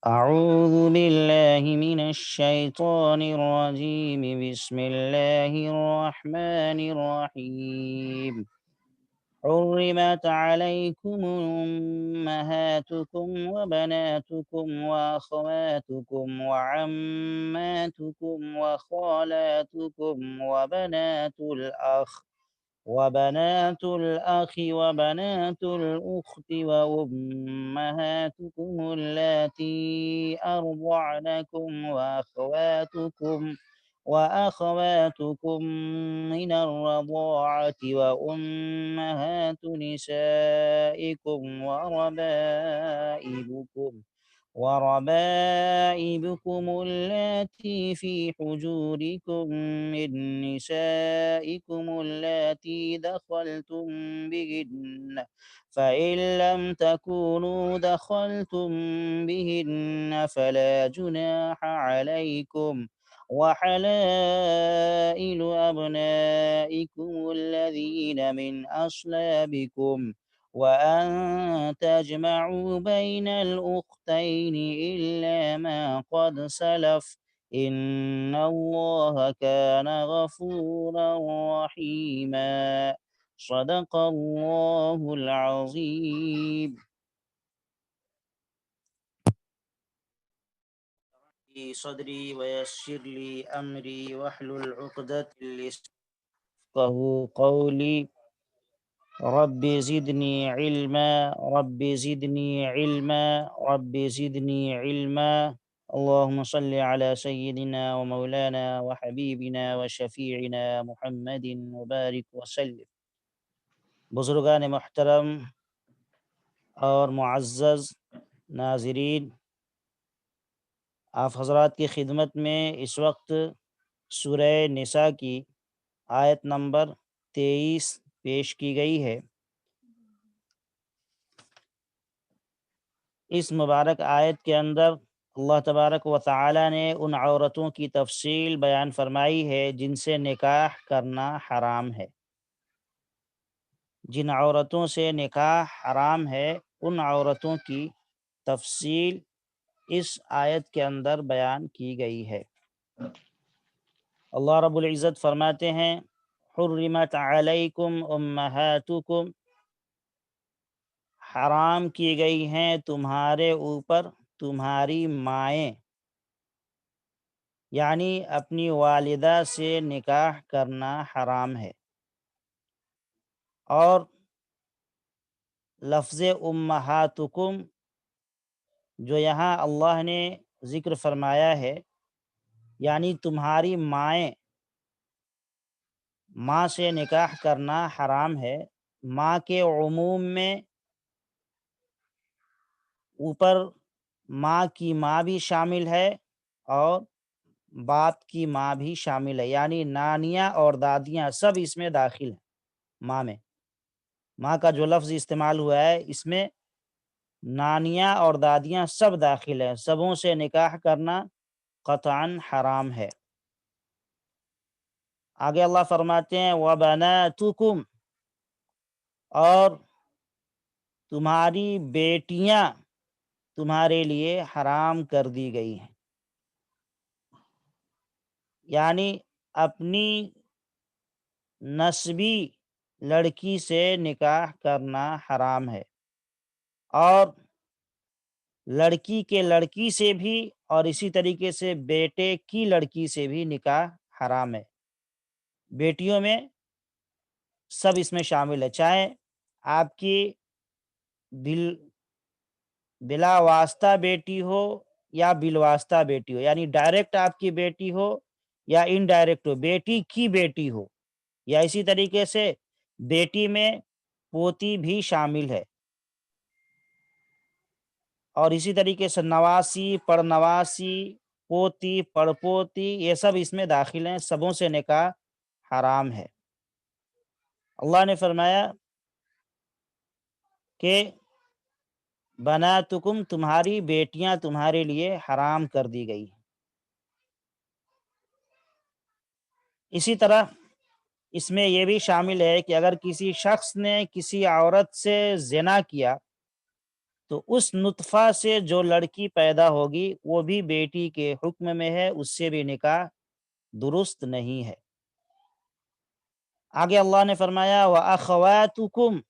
أعوذ بالله من الشيطان الرجيم بسم الله الرحمن الرحيم حرمت عليكم أمهاتكم وبناتكم وأخواتكم وعماتكم وخالاتكم وبنات الأخ وبنات الأخت وأمهاتكم اللاتي أرضعنكم وأخواتكم من الرضاعة وأمهات نسائكم وربائبكم اللاتي في حجوركم من نسائكم اللاتي دخلتم بهن فإن لم تكونوا دخلتم بهن فلا جناح عليكم وحلائل أبنائكم الذين من أصلابكم وأن تجمعوا بين الأختين إلا ما قد سلف إن الله كان غفورا رحيما صدق الله العظيم. في صدري ويسر لي أمري واحلل عقدة يفقهوا قولي رب زدني علما رب زدني علما رب زدني علما اللهم صل على سيدنا ومولانا وحبيبنا وشفيعنا محمد وبارك وسلم. بزرگان محترم اور معزز ناظرین، آپ حضرات کی خدمت میں اس وقت سورہ نساء کی آیت نمبر 23 پیش کی گئی ہے۔ اس مبارک آیت کے اندر اللہ تبارک و تعالی نے ان عورتوں کی تفصیل بیان فرمائی ہے جن سے نکاح کرنا حرام ہے۔ جن عورتوں سے نکاح حرام ہے ان عورتوں کی تفصیل اس آیت کے اندر بیان کی گئی ہے۔ اللہ رب العزت فرماتے ہیں حرمت علیکم امہاتکم، حرام کی گئی ہیں تمہارے اوپر تمہاری مائیں، یعنی اپنی والدہ سے نکاح کرنا حرام ہے۔ اور لفظ امہاتکم جو یہاں اللہ نے ذکر فرمایا ہے، یعنی تمہاری مائیں، ماں سے نکاح کرنا حرام ہے۔ ماں کے عموم میں اوپر ماں کی ماں بھی شامل ہے اور باپ کی ماں بھی شامل ہے، یعنی نانیاں اور دادیاں سب اس میں داخل ہیں۔ ماں میں ماں کا جو لفظ استعمال ہوا ہے اس میں نانیاں اور دادیاں سب داخل ہیں۔ سبوں سے نکاح کرنا قطعاً حرام ہے۔ آگے اللہ فرماتے ہیں وَبَنَاتُكُمْ، اور تمہاری بیٹیاں تمہارے لیے حرام کر دی گئی ہیں، یعنی اپنی نسبی لڑکی سے نکاح کرنا حرام ہے، اور لڑکی کے لڑکی سے بھی اور اسی طریقے سے بیٹے کی لڑکی سے بھی نکاح حرام ہے۔ بیٹیوں میں سب اس میں شامل ہے، چاہے آپ کی بلا واسطہ بیٹی ہو یا بالواسطہ بیٹی ہو، یعنی ڈائریکٹ آپ کی بیٹی ہو یا انڈائریکٹ ہو، بیٹی کی بیٹی ہو، یا اسی طریقے سے بیٹی میں پوتی بھی شامل ہے، اور اسی طریقے سے نواسی، پڑنواسی، پوتی، پڑپوتی، یہ سب اس میں داخل ہیں۔ سبوں سے نکاح حرام ہے۔ اللہ نے فرمایا کہ بناتکم، تمہاری بیٹیاں تمہارے لیے حرام کر دی گئی۔ اسی طرح اس میں یہ بھی شامل ہے کہ اگر کسی شخص نے کسی عورت سے زنا کیا تو اس نطفہ سے جو لڑکی پیدا ہوگی وہ بھی بیٹی کے حکم میں ہے، اس سے بھی نکاح درست نہیں ہے۔ آگے اللہ نے فرمایا وَأَخَوَاتُكُمْ،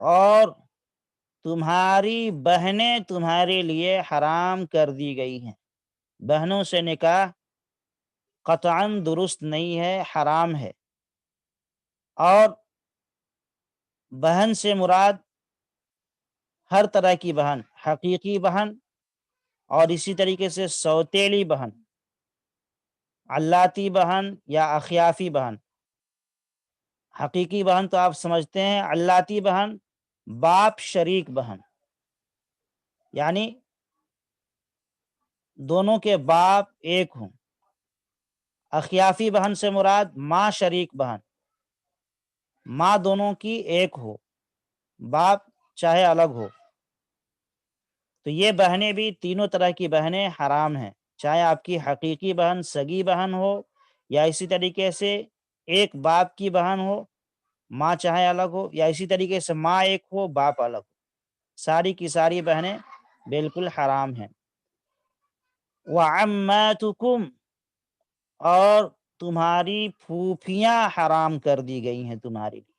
اور تمہاری بہنیں تمہارے لیے حرام کر دی گئی ہیں۔ بہنوں سے نکاح قطعاً درست نہیں ہے، حرام ہے۔ اور بہن سے مراد ہر طرح کی بہن، حقیقی بہن اور اسی طریقے سے سوتیلی بہن، علاتی بہن یا اخیافی بہن۔ حقیقی بہن تو آپ سمجھتے ہیں، علاتی بہن باپ شریک بہن، یعنی دونوں کے باپ ایک ہوں۔ اخیافی بہن سے مراد ماں شریک بہن، ماں دونوں کی ایک ہو، باپ چاہے الگ ہو۔ تو یہ بہنیں بھی، تینوں طرح کی بہنیں حرام ہیں، چاہے آپ کی حقیقی بہن سگی بہن ہو یا اسی طریقے سے ایک باپ کی بہن ہو، ماں چاہے الگ ہو، یا اسی طریقے سے ماں ایک ہو باپ الگ ہو، ساری کی ساری بہنیں بالکل حرام ہیں۔ وَعَمَّاتُكُمْ، اور تمہاری پھوپھیاں حرام کر دی گئی ہیں تمہارے لیے،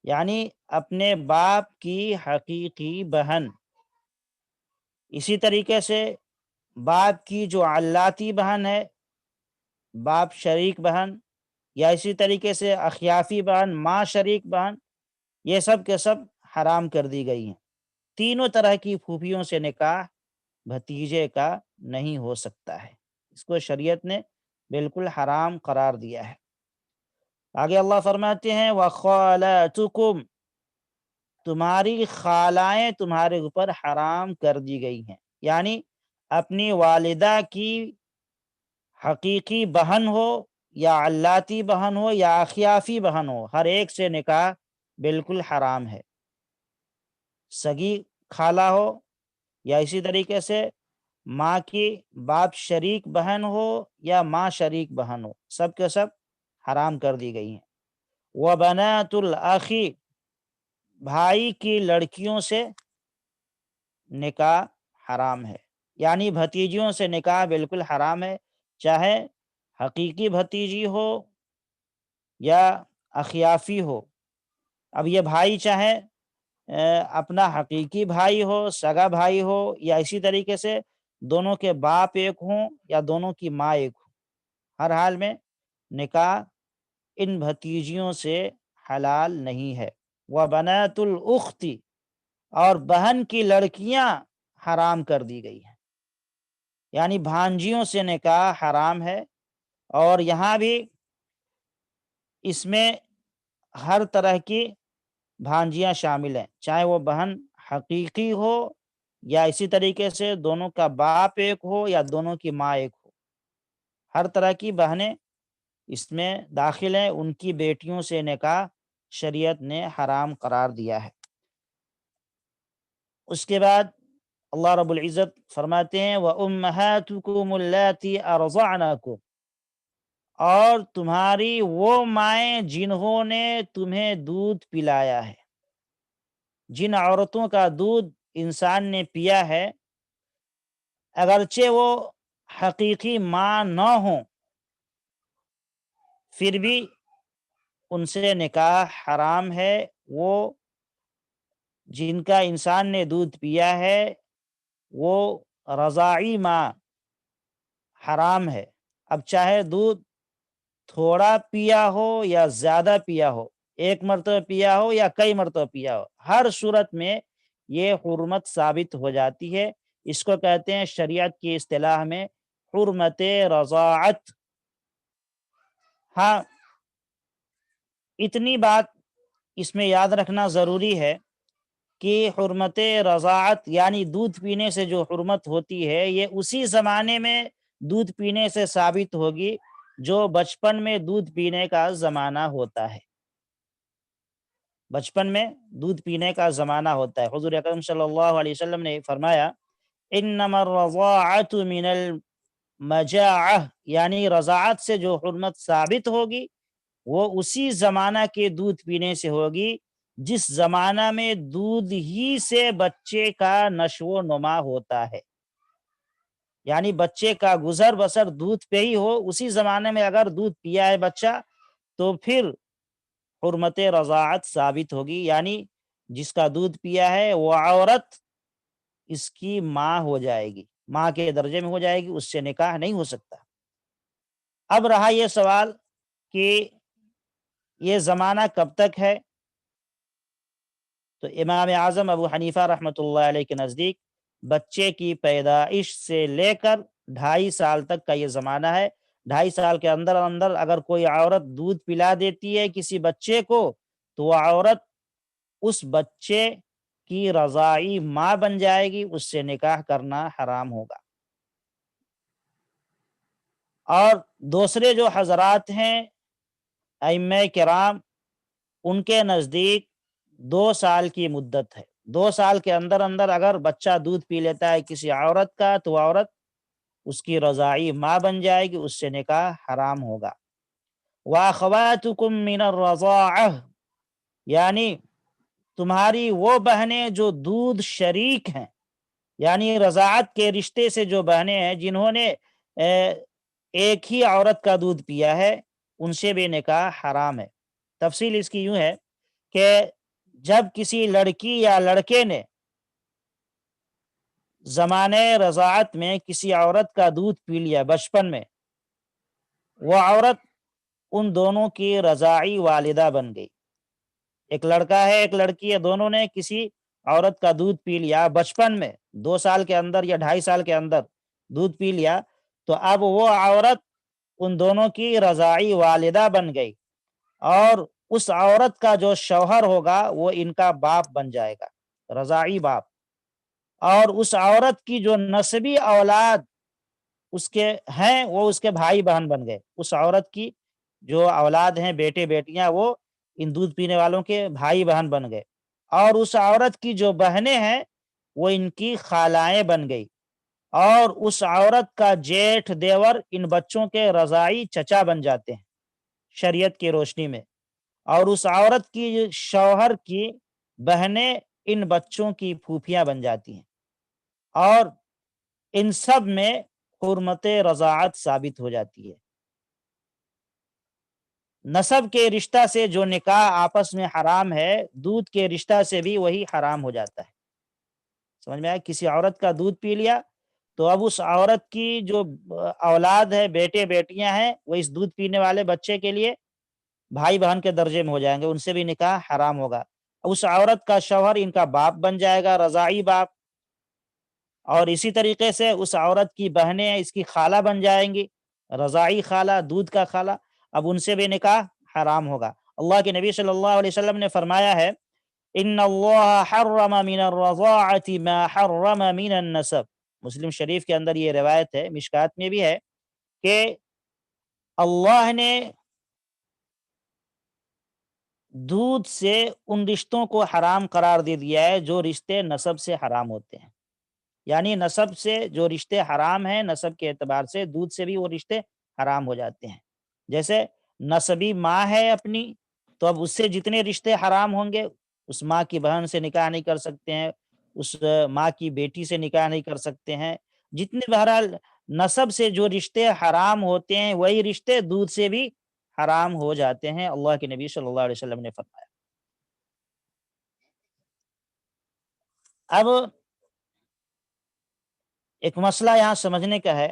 یعنی اپنے باپ کی حقیقی بہن۔ اسی طریقے سے باپ کی جو علاتی بہن ہے، باپ شریک بہن، یا اسی طریقے سے اخیافی بہن، ماں شریک بہن، یہ سب کے سب حرام کر دی گئی ہیں۔ تینوں طرح کی پھوپھیوں سے نکاح بھتیجے کا نہیں ہو سکتا ہے، اس کو شریعت نے بالکل حرام قرار دیا ہے۔ آگے اللہ فرماتے ہیں وَخَالَاتُكُمْ، تمہاری خالائیں تمہارے اوپر حرام کر دی گئی ہیں، یعنی اپنی والدہ کی حقیقی بہن ہو یا علاتی بہن ہو یا اخیافی بہن ہو، ہر ایک سے نکاح بالکل حرام ہے۔ سگی خالہ ہو یا اسی طریقے سے ماں کی باپ شریک بہن ہو یا ماں شریک بہن ہو، سب کے سب حرام کر دی گئی ہیں۔ وَبَنَاتُ الْأَخِ، بھائی کی لڑکیوں سے نکاح حرام ہے، یعنی بھتیجیوں سے نکاح بالکل حرام ہے، چاہے حقیقی بھتیجی ہو یا اخیافی ہو۔ اب یہ بھائی چاہے اپنا حقیقی بھائی ہو، سگا بھائی ہو، یا اسی طریقے سے دونوں کے باپ ایک ہوں یا دونوں کی ماں ایک ہو، ہر حال میں نکاح ان بھتیجیوں سے حلال نہیں ہے۔ وَبَنَاتُ الْأُخْتِ، اور بہن کی لڑکیاں حرام کر دی گئی ہیں، یعنی بھانجیوں سے نکاح حرام ہے۔ اور یہاں بھی اس میں ہر طرح کی بھانجیاں شامل ہیں، چاہے وہ بہن حقیقی ہو یا اسی طریقے سے دونوں کا باپ ایک ہو یا دونوں کی ماں ایک ہو، ہر طرح کی بہنیں اس میں داخل ہیں، ان کی بیٹیوں سے نکاح شریعت نے حرام قرار دیا ہے۔ اس کے بعد اللہ رب العزت فرماتے ہیں وَأُمَّهَاتُكُمُ اللَّاتِي أَرْضَعْنَكُمْ، اور تمہاری وہ مائیں جنہوں نے تمہیں دودھ پلایا ہے۔ جن عورتوں کا دودھ انسان نے پیا ہے، اگرچہ وہ حقیقی ماں نہ ہوں، پھر بھی ان سے نکاح حرام ہے۔ وہ جن کا انسان نے دودھ پیا ہے وہ رضاعی ماں حرام ہے۔ اب چاہے دودھ تھوڑا پیا ہو یا زیادہ پیا ہو، ایک مرتبہ پیا ہو یا کئی مرتبہ پیا ہو، ہر صورت میں یہ حرمت ثابت ہو جاتی ہے۔ اس کو کہتے ہیں شریعت کی اصطلاح میں حرمت رضاعت۔ ہاں، اتنی بات اس میں یاد رکھنا ضروری ہے کہ حرمت رضاعت یعنی دودھ پینے سے جو حرمت ہوتی ہے، یہ اسی زمانے میں دودھ پینے سے ثابت ہوگی جو بچپن میں دودھ پینے کا زمانہ ہوتا ہے۔ بچپن میں دودھ پینے کا زمانہ ہوتا ہے۔ حضور اکرم صلی اللہ علیہ وسلم نے فرمایا انما الرضاعت من المجاعہ، یعنی رضاعت سے جو حرمت ثابت ہوگی وہ اسی زمانہ کے دودھ پینے سے ہوگی جس زمانہ میں دودھ ہی سے بچے کا نشو و نما ہوتا ہے، یعنی بچے کا گزر بسر دودھ پہ ہی ہو، اسی زمانے میں اگر دودھ پیا ہے بچہ تو پھر حرمت رضاعت ثابت ہوگی، یعنی جس کا دودھ پیا ہے وہ عورت اس کی ماں ہو جائے گی، ماں کے درجے میں ہو جائے گی، اس سے نکاح نہیں ہو سکتا۔ اب رہا یہ سوال کہ یہ زمانہ کب تک ہے، تو امام اعظم ابو حنیفہ رحمۃ اللہ علیہ کے نزدیک بچے کی پیدائش سے لے کر 2.5 سال تک کا یہ زمانہ ہے۔ 2.5 سال کے اندر اندر اگر کوئی عورت دودھ پلا دیتی ہے کسی بچے کو تو وہ عورت اس بچے کی رضاعی ماں بن جائے گی، اس سے نکاح کرنا حرام ہوگا۔ اور دوسرے جو حضرات ہیں ائمہ کرام، ان کے نزدیک 2 سال کی مدت ہے، 2 سال کے اندر اندر اگر بچہ دودھ پی لیتا ہے کسی عورت کا تو وہ عورت اس کی رضاعی ماں بن جائے گی، اس سے نکاح حرام ہوگا۔ وَأَخَوَاتُكُم مِّنَ الرَّضَاعَةِ، یعنی تمہاری وہ بہنیں جو دودھ شریک ہیں، یعنی رضاعت کے رشتے سے جو بہنیں ہیں جنہوں نے ایک ہی عورت کا دودھ پیا ہے، ان سے بھی نکاح حرام ہے۔ تفصیل اس کی یوں ہے کہ جب کسی لڑکی یا لڑکے نے زمانے رضاعت میں کسی عورت کا دودھ پی لیا بچپن میں، وہ عورت ان دونوں کی رضاعی والدہ بن گئی۔ ایک لڑکا ہے ایک لڑکی ہے، دونوں نے کسی عورت کا دودھ پی لیا بچپن میں، 2 سال کے اندر یا 2.5 سال کے اندر دودھ پی لیا، تو اب وہ عورت ان دونوں کی رضاعی والدہ بن گئی، اور اس عورت کا جو شوہر ہوگا وہ ان کا باپ بن جائے گا، رضاعی باپ۔ اور اس عورت کی جو نسبی اولاد اس کے ہیں وہ اس کے بھائی بہن بن گئے، اس عورت کی جو اولاد ہیں بیٹے بیٹیاں وہ ان دودھ پینے والوں کے بھائی بہن بن گئے، اور اس عورت کی جو بہنیں ہیں وہ ان کی خالائیں بن گئی، اور اس عورت کا جیٹھ دیور ان بچوں کے رضاعی چچا بن جاتے ہیں شریعت کی روشنی میں، اور اس عورت کی شوہر کی بہنیں ان بچوں کی پھوپھیاں بن جاتی ہیں، اور ان سب میں حرمت رضاعت ثابت ہو جاتی ہے۔ نسب کے رشتہ سے جو نکاح آپس میں حرام ہے، دودھ کے رشتہ سے بھی وہی حرام ہو جاتا ہے۔ سمجھ میں آیا؟ کسی عورت کا دودھ پی لیا تو اب اس عورت کی جو اولاد ہے بیٹے بیٹیاں ہیں وہ اس دودھ پینے والے بچے کے لیے بھائی بہن کے درجے میں ہو جائیں گے، ان سے بھی نکاح حرام ہوگا۔ اس عورت کا شوہر ان کا باپ بن جائے گا، رضاعی باپ، اور اسی طریقے سے اس عورت کی بہنیں اس کی خالہ بن جائیں گی، رضاعی خالہ، دودھ کا خالہ، اب ان سے بھی نکاح حرام ہوگا۔ اللہ کے نبی صلی اللہ علیہ وسلم نے فرمایا ہے ان اللہ حرم من الرضاعۃ ما حرم من النسب، مسلم شریف کے اندر یہ روایت ہے، مشکات میں بھی ہے، کہ اللہ نے دودھ سے ان رشتوں کو حرام قرار دے دیا ہے جو رشتے نسب سے حرام ہوتے ہیں، یعنی نسب سے جو رشتے حرام ہیں نسب کے اعتبار سے دودھ سے بھی وہ رشتے حرام ہو جاتے ہیں۔ جیسے نسبی ماں ہے اپنی، تو اب اس سے جتنے رشتے حرام ہوں گے، اس ماں کی بہن سے نکاح نہیں کر سکتے ہیں، اس ماں کی بیٹی سے نکاح نہیں کر سکتے ہیں، جتنے بہرحال نسب سے جو رشتے حرام ہوتے ہیں وہی رشتے دودھ سے بھی حرام ہو جاتے ہیں، اللہ کے نبی صلی اللہ علیہ وسلم نے فرمایا۔ اب ایک مسئلہ یہاں سمجھنے کا ہے،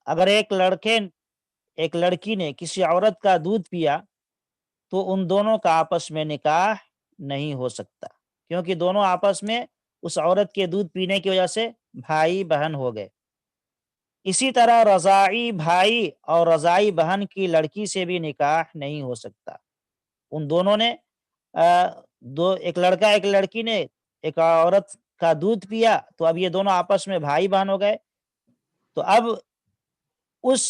اگر ایک لڑکی نے کسی عورت کا دودھ پیا تو ان دونوں کا آپس میں نکاح نہیں ہو سکتا، کیونکہ دونوں آپس میں اس عورت کے دودھ پینے کی وجہ سے بھائی بہن ہو گئے۔ اسی طرح رضاعی بھائی اور رضاعی بہن کی لڑکی سے بھی نکاح نہیں ہو سکتا۔ ان دونوں نے ایک لڑکا ایک لڑکی نے ایک عورت کا دودھ پیا تو اب یہ دونوں آپس میں بھائی بہن ہو گئے، تو اب اس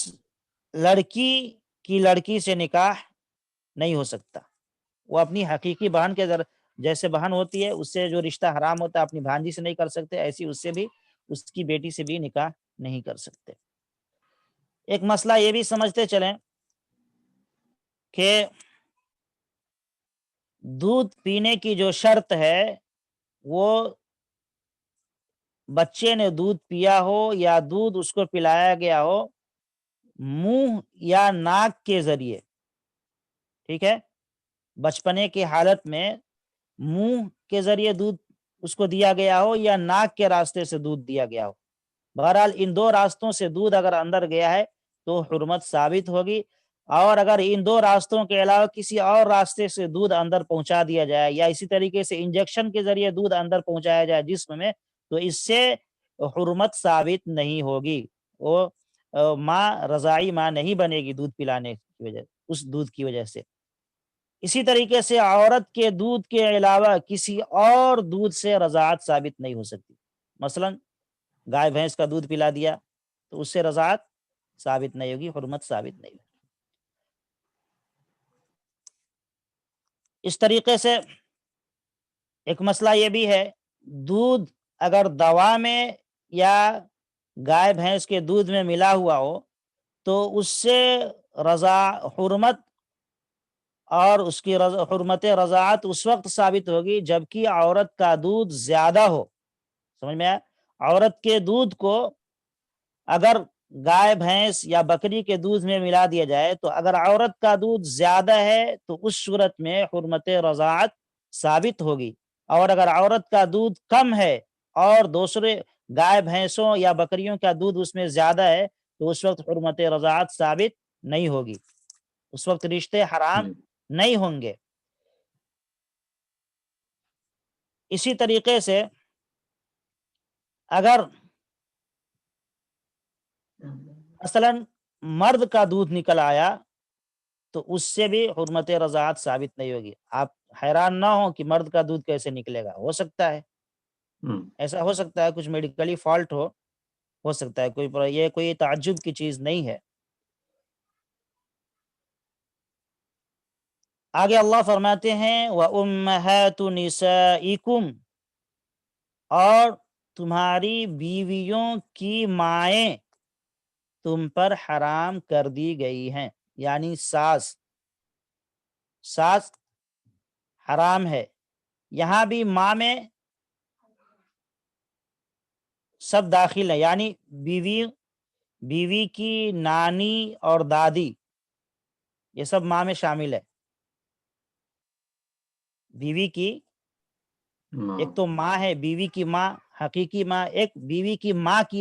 لڑکی کی لڑکی سے نکاح نہیں ہو سکتا، وہ اپنی حقیقی بہن کے جیسے بہن ہوتی ہے اس سے جو رشتہ حرام ہوتا ہے اپنی بھانجی سے نہیں کر سکتے، ایسی اس سے بھی اس کی بیٹی سے بھی نکاح نہیں کر سکتے۔ ایک مسئلہ یہ بھی سمجھتے چلیں کہ دودھ پینے کی جو شرط ہے وہ بچے نے دودھ پیا ہو یا دودھ اس کو پلایا گیا ہو منہ یا ناک کے ذریعے، ٹھیک ہے، بچپنے کی حالت میں منہ کے ذریعے دودھ اس کو دیا گیا ہو یا ناک کے راستے سے دودھ دیا گیا ہو، بہرحال ان دو راستوں سے دودھ اگر اندر گیا ہے تو حرمت ثابت ہوگی، اور اگر ان دو راستوں کے علاوہ کسی اور راستے سے دودھ اندر پہنچا دیا جائے یا اسی طریقے سے انجیکشن کے ذریعے دودھ اندر پہنچایا جائے جسم میں، تو اس سے حرمت ثابت نہیں ہوگی، وہ ماں رضاعی ماں نہیں بنے گی دودھ پلانے کی وجہ، اس دودھ کی وجہ سے۔ اسی طریقے سے عورت کے دودھ کے علاوہ کسی اور دودھ سے رضاعت ثابت نہیں ہو سکتی، مثلا گائے بھینس کا دودھ پلا دیا تو اس سے رضاعت ثابت نہیں ہوگی، حرمت ثابت نہیں ہوگی۔ اس طریقے سے ایک مسئلہ یہ بھی ہے، دودھ اگر دوا میں یا گائے بھینس کے دودھ میں ملا ہوا ہو تو اس سے حرمت اور اس کی حرمت رضاعت اس وقت ثابت ہوگی جبکہ عورت کا دودھ زیادہ ہو، سمجھ میں آیا؟ عورت کے دودھ کو اگر گائے بھینس یا بکری کے دودھ میں ملا دیا جائے تو اگر عورت کا دودھ زیادہ ہے تو اس صورت میں حرمت رضاعت ثابت ہوگی، اور اگر عورت کا دودھ کم ہے اور دوسرے گائے بھینسوں یا بکریوں کا دودھ اس میں زیادہ ہے تو اس وقت حرمت رضاعت ثابت نہیں ہوگی، اس وقت رشتے حرام نہیں ہوں گے۔ اسی طریقے سے اگر مثلا مرد کا دودھ نکل آیا تو اس سے بھی حرمت رضاعت ثابت نہیں ہوگی۔ آپ حیران نہ ہو کہ مرد کا دودھ کیسے نکلے گا، ہو سکتا ہے، ایسا ہو سکتا ہے کچھ میڈیکلی فالٹ ہو سکتا ہے، یہ کوئی تعجب کی چیز نہیں ہے۔ آگے اللہ فرماتے ہیں وَأُمَّهَاتُ نِسَائِكُمْ، اور تمہاری بیویوں کی مائیں تم پر حرام کر دی گئی ہیں، یعنی ساس حرام ہے، یہاں بھی ماں میں سب داخل ہے، یعنی بیوی کی نانی اور دادی یہ سب ماں میں شامل ہے۔ بیوی کی ایک تو ماں ہے، بیوی کی ماں حقیقی ماں، ایک بیوی کی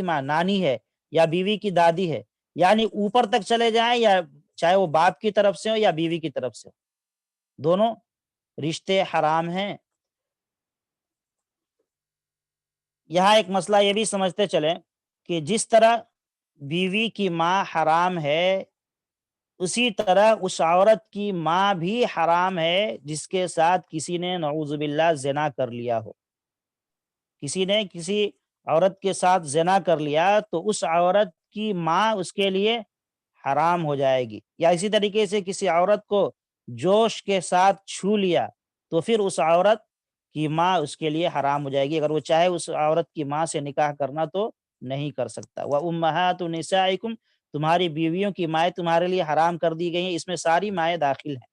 ماں نانی ہے یا بیوی کی دادی ہے، یعنی اوپر تک چلے جائیں یا چاہے وہ باپ کی طرف سے ہو یا بیوی کی طرف سے ہو، دونوں رشتے حرام ہیں۔ یہاں ایک مسئلہ یہ بھی سمجھتے چلیں کہ جس طرح بیوی کی ماں حرام ہے اسی طرح اس عورت کی ماں بھی حرام ہے جس کے ساتھ کسی نے نعوذ باللہ زنا کر لیا ہو، کسی نے کسی عورت کے ساتھ زنا کر لیا تو اس عورت کی ماں اس کے لیے حرام ہو جائے گی، یا اسی طریقے سے کسی عورت کو جوش کے ساتھ چھو لیا تو پھر اس عورت کی ماں اس کے لیے حرام ہو جائے گی، اگر وہ چاہے اس عورت کی ماں سے نکاح کرنا تو نہیں کر سکتا۔ وَأُمَّهَاتُ نِسَائِكُمْ، تمہاری بیویوں کی مائیں تمہارے لیے حرام کر دی گئی ہیں، اس میں ساری مائیں داخل ہیں،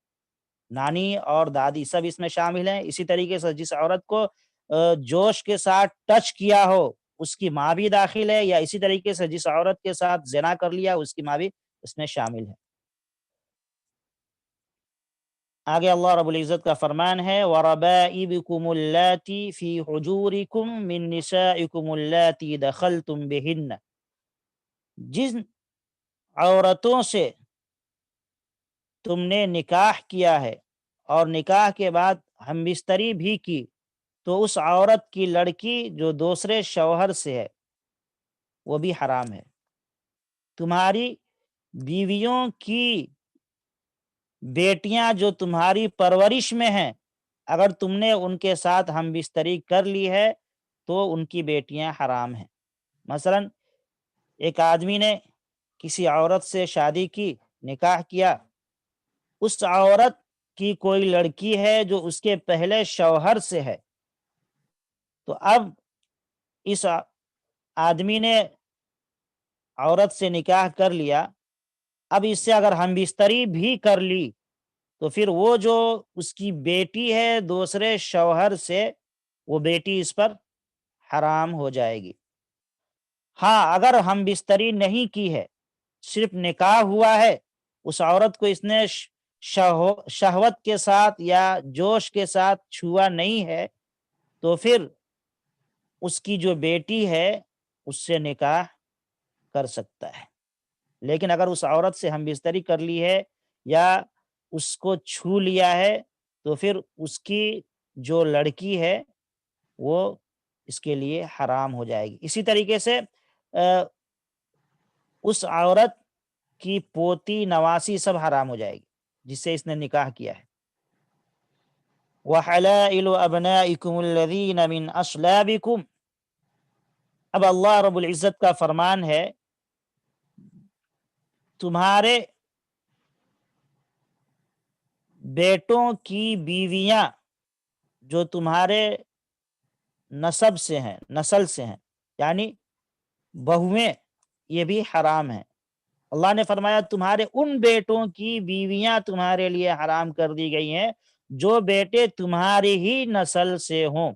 نانی اور دادی سب اس میں شامل ہیں۔ اسی طریقے سے جس عورت کو جوش کے ساتھ ٹچ کیا ہو اس کی ماں بھی داخل ہے، یا اسی طریقے سے جس عورت کے ساتھ زنا کر لیا اس کی ماں بھی اس میں شامل ہے۔ آگے اللہ رب العزت کا فرمان ہے وَرَبَائِبُكُمُ اللَّاتِي فِي حُجُورِكُم مِّن نِّسَائِكُمُ اللَّاتِي دَخَلْتُم بِهِنَّ، جن عورتوں سے تم نے نکاح کیا ہے اور نکاح کے بعد ہم بستری بھی کی، تو اس عورت کی لڑکی جو دوسرے شوہر سے ہے وہ بھی حرام ہے۔ تمہاری بیویوں کی بیٹیاں جو تمہاری پرورش میں ہیں اگر تم نے ان کے ساتھ ہم بستری کر لی ہے تو ان کی بیٹیاں حرام ہیں۔ مثلا ایک آدمی نے کسی عورت سے شادی کی، نکاح کیا، اس عورت کی کوئی لڑکی ہے جو اس کے پہلے شوہر سے ہے، تو اب اس آدمی نے عورت سے نکاح کر لیا، اب اس سے اگر ہم بستری بھی کر لی تو پھر وہ جو اس کی بیٹی ہے دوسرے شوہر سے، وہ بیٹی اس پر حرام ہو جائے گی۔ ہاں اگر ہم بستری نہیں کی ہے، صرف نکاح ہوا ہے، اس عورت کو اس نے شہوت کے ساتھ یا جوش کے ساتھ چھوا نہیں ہے، تو پھر اس کی جو بیٹی ہے اس سے نکاح کر سکتا ہے۔ لیکن اگر اس عورت سے ہم بستری کر لی ہے یا اس کو چھو لیا ہے، تو پھر اس کی جو لڑکی ہے وہ اس کے لیے حرام ہو جائے گی۔ اسی طریقے سے اس عورت کی پوتی نواسی سب حرام ہو جائے گی جس سے اس نے نکاح کیا ہے۔ وَحَلَائِلُ أَبْنَائِكُمُ الَّذِينَ مِنْ أَصْلَابِكُمْ، اب اللہ رب العزت کا فرمان ہے تمہارے بیٹوں کی بیویاں جو تمہارے نسب سے ہیں، نسل سے ہیں، یعنی بہویں، یہ بھی حرام ہیں۔ اللہ نے فرمایا تمہارے ان بیٹوں کی بیویاں تمہارے لیے حرام کر دی گئی ہیں جو بیٹے تمہاری ہی نسل سے ہوں،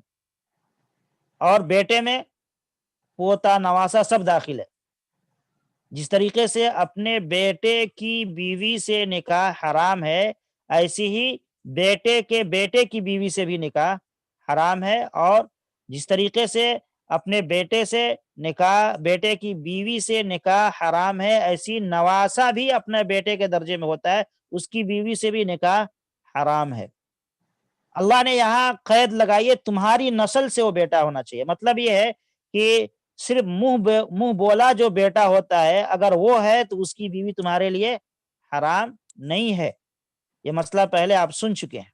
اور بیٹے میں پوتا نواسا سب داخل ہے۔ جس طریقے سے اپنے بیٹے کی بیوی سے نکاح حرام ہے، ایسی ہی بیٹے کے بیٹے کی بیوی سے بھی نکاح حرام ہے، اور جس طریقے سے اپنے بیٹے سے نکاح، بیٹے کی بیوی سے نکاح حرام ہے، ایسی نواسا بھی اپنے بیٹے کے درجے میں ہوتا ہے، اس کی بیوی سے بھی نکاح حرام ہے۔ اللہ نے یہاں قید لگائی ہے تمہاری نسل سے وہ بیٹا ہونا چاہیے، مطلب یہ ہے کہ صرف منہ بولا جو بیٹا ہوتا ہے اگر وہ ہے تو اس کی بیوی تمہارے لیے حرام نہیں ہے۔ یہ مسئلہ پہلے آپ سن چکے ہیں۔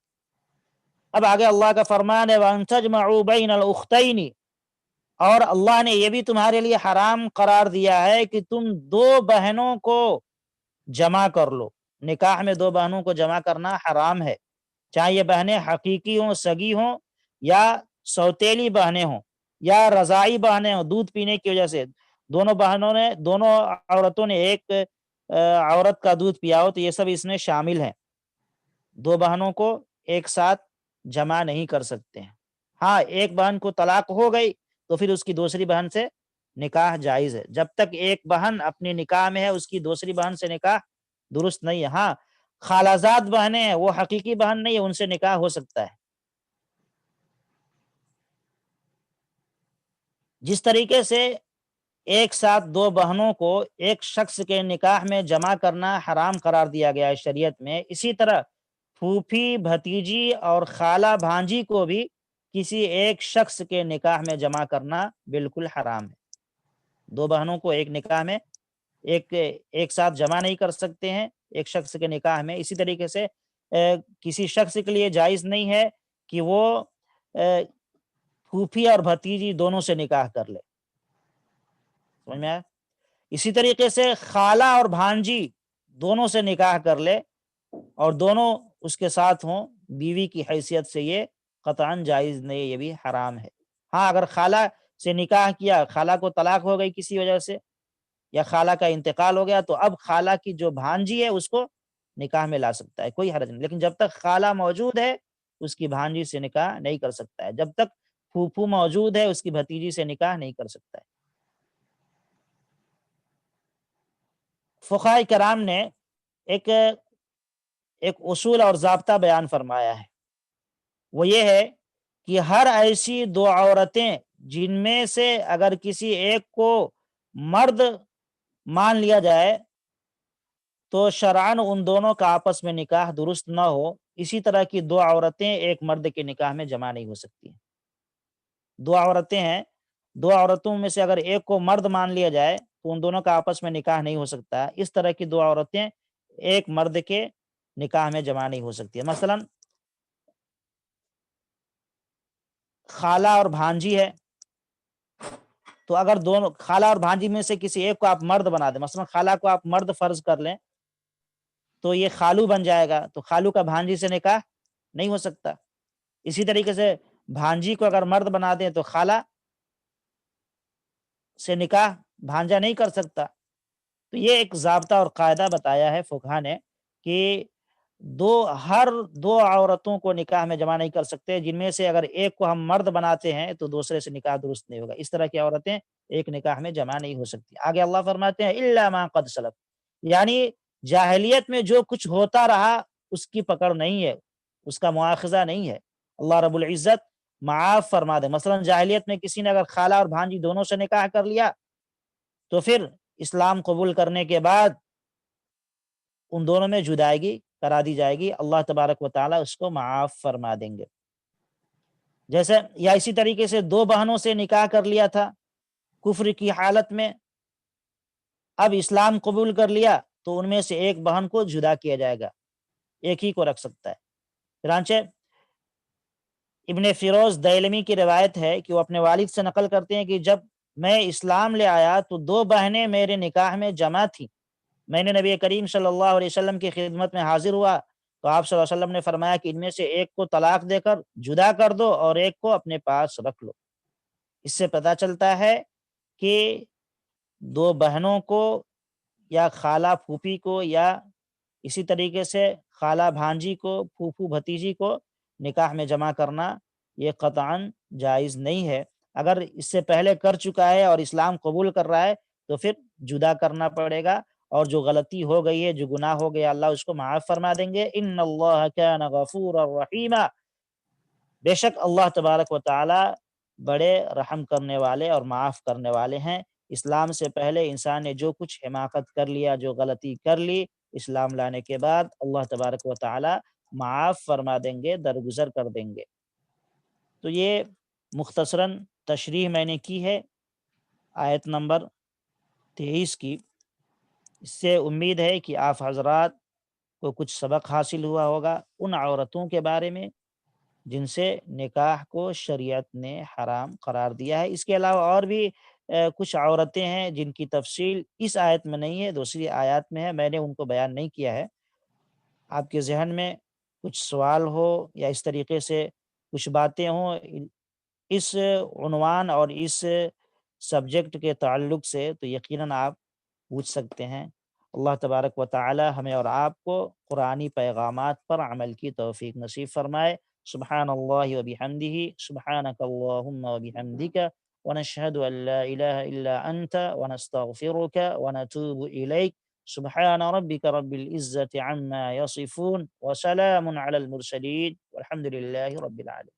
اب آگے اللہ کا فرمان ہے وَأَن تَجْمَعُوا بَيْنَ الْأُخْتَيْنِ، اور اللہ نے یہ بھی تمہارے لیے حرام قرار دیا ہے کہ تم دو بہنوں کو جمع کر لو۔ نکاح میں دو بہنوں کو جمع کرنا حرام ہے، چاہے یہ بہنیں حقیقی ہوں، سگی ہوں، یا سوتیلی بہنیں ہوں، یا رضاعی بہنیں ہوں، دودھ پینے کی وجہ سے دونوں عورتوں نے ایک عورت کا دودھ پیا ہو، تو یہ سب اس میں شامل ہیں۔ دو بہنوں کو ایک ساتھ جمع نہیں کر سکتے ہیں۔ ہاں ایک بہن کو طلاق ہو گئی تو پھر اس کی دوسری بہن سے نکاح جائز ہے، جب تک ایک بہن اپنے نکاح میں ہے اس کی دوسری بہن سے نکاح درست نہیں ہے۔ ہاں خالہ زاد بہنیں ہیں، وہ حقیقی بہن نہیں ہے، ان سے نکاح ہو سکتا ہے۔ جس طریقے سے ایک ساتھ دو بہنوں کو ایک شخص کے نکاح میں جمع کرنا حرام قرار دیا گیا ہے شریعت میں، اسی طرح پھوپھی، بھتیجی اور خالہ بھانجی کو بھی کسی ایک شخص کے نکاح میں جمع کرنا بالکل حرام ہے۔ دو بہنوں کو ایک نکاح میں ایک ساتھ جمع نہیں کر سکتے ہیں ایک شخص کے نکاح میں۔ اسی طریقے سے کسی شخص کے لیے جائز نہیں ہے کہ وہ پھوپھی اور بھتیجی دونوں سے نکاح کر لے، سمجھ میں آیا؟ اسی طریقے سے خالہ اور بھانجی دونوں سے نکاح کر لے اور دونوں اس کے ساتھ ہوں بیوی کی حیثیت سے، یہ قطعاً جائز نہیں، یہ بھی حرام ہے۔ ہاں اگر خالہ سے نکاح کیا، خالہ کو طلاق ہو گئی کسی وجہ سے، یا خالہ کا انتقال ہو گیا، تو اب خالہ کی جو بھانجی ہے اس کو نکاح میں لا سکتا ہے، کوئی حرج نہیں۔ لیکن جب تک خالہ موجود ہے اس کی بھانجی سے نکاح نہیں کر سکتا ہے، جب تک پھوپھو موجود ہے اس کی بھتیجی سے نکاح نہیں کر سکتا ہے۔ فقہائے کرام نے ایک اصول اور ضابطہ بیان فرمایا ہے، وہ یہ ہے کہ ہر ایسی دو عورتیں جن میں سے اگر کسی ایک کو مرد مان لیا جائے تو شرعاً ان دونوں کا آپس میں نکاح درست نہ ہو، اسی طرح کی دو عورتیں ایک مرد کے نکاح میں جمع نہیں ہو سکتی ہیں۔ دو عورتیں ہیں، دو عورتوں میں سے اگر ایک کو مرد مان لیا جائے تو ان دونوں کا آپس میں نکاح نہیں ہو سکتا، اس طرح کی دو عورتیں ایک مرد کے نکاح میں جمع نہیں ہو سکتی ہیں۔ مثلا خالہ اور بھانجی ہے، تو اگر دونوں خالہ اور بھانجی میں سے کسی ایک کو آپ مرد بنا دیں، مثلا خالہ کو آپ مرد فرض کر لیں تو یہ خالو بن جائے گا، تو خالو کا بھانجی سے نکاح نہیں ہو سکتا۔ اسی طریقے سے بھانجی کو اگر مرد بنا دیں تو خالہ سے نکاح بھانجا نہیں کر سکتا۔ تو یہ ایک ضابطہ اور قاعدہ بتایا ہے فقہا نے کہ ہر دو عورتوں کو نکاح میں جمع نہیں کر سکتے، جن میں سے اگر ایک کو ہم مرد بناتے ہیں تو دوسرے سے نکاح درست نہیں ہوگا۔ اس طرح کی عورتیں ایک نکاح میں جمع نہیں ہو سکتی۔ آگے اللہ فرماتے ہیں الا ما قد سلف، یعنی جاہلیت میں جو کچھ ہوتا رہا اس کی پکڑ نہیں ہے، اس کا مواخذہ نہیں ہے۔ اللہ رب العزت معاف فرما دے۔ مثلا جاہلیت میں کسی نے اگر خالہ اور بھانجی دونوں سے نکاح کر لیا تو پھر اسلام قبول کرنے کے بعد ان دونوں میں جدائیگی کرا دی جائے گی، اللہ تبارک و تعالیٰ اس کو معاف فرما دیں گے۔ جیسے یا اسی طریقے سے دو بہنوں سے نکاح کر لیا تھا کفر کی حالت میں، اب اسلام قبول کر لیا تو ان میں سے ایک بہن کو جدا کیا جائے گا، ایک ہی کو رکھ سکتا ہے۔ چنانچہ ابن فیروز دیلمی کی روایت ہے کہ وہ اپنے والد سے نقل کرتے ہیں کہ جب میں اسلام لے آیا تو دو بہنیں میرے نکاح میں جمع تھیں، میں نے نبی کریم صلی اللہ علیہ وسلم کی خدمت میں حاضر ہوا تو آپ صلی اللہ علیہ وسلم نے فرمایا کہ ان میں سے ایک کو طلاق دے کر جدا کر دو اور ایک کو اپنے پاس رکھ لو۔ اس سے پتہ چلتا ہے کہ دو بہنوں کو یا خالہ پھوپھی کو یا اسی طریقے سے خالہ بھانجی کو، پھوپھو بھتیجی کو نکاح میں جمع کرنا یہ قطعاً جائز نہیں ہے۔ اگر اس سے پہلے کر چکا ہے اور اسلام قبول کر رہا ہے تو پھر جدا کرنا پڑے گا، اور جو غلطی ہو گئی ہے، جو گناہ ہو گیا، اللہ اس کو معاف فرما دیں گے۔ ان اللہ کان غفورا رحیما، بے شک اللہ تبارک و تعالی بڑے رحم کرنے والے اور معاف کرنے والے ہیں۔ اسلام سے پہلے انسان نے جو کچھ حماقت کر لیا، جو غلطی کر لی، اسلام لانے کے بعد اللہ تبارک و تعالی معاف فرما دیں گے، درگزر کر دیں گے۔ تو یہ مختصراً تشریح میں نے کی ہے آیت نمبر 23 کی۔ اس سے امید ہے کہ آپ حضرات کو کچھ سبق حاصل ہوا ہوگا ان عورتوں کے بارے میں جن سے نکاح کو شریعت نے حرام قرار دیا ہے۔ اس کے علاوہ اور بھی کچھ عورتیں ہیں جن کی تفصیل اس آیت میں نہیں ہے، دوسری آیات میں ہے، میں نے ان کو بیان نہیں کیا ہے۔ آپ کے ذہن میں کچھ سوال ہو یا اس طریقے سے کچھ باتیں ہوں اس عنوان اور اس سبجیکٹ کے تعلق سے تو یقیناً آپ پوچھ سکتے ہیں۔ اللہ تبارک و تعالی ہمیں اور آپ کو قرآنی پیغامات پر عمل کی توفیق نصیب فرمائے۔ سبحان اللہ و بحمدہ، سبحانک اللہم و بحمدک، ونشہد ان لا الہ الا انت، ونستغفرک ونتوب الیک۔ سبحان ربک رب العزة عما یصفون، وسلام علی المرسلین، والحمد للہ رب العالمین۔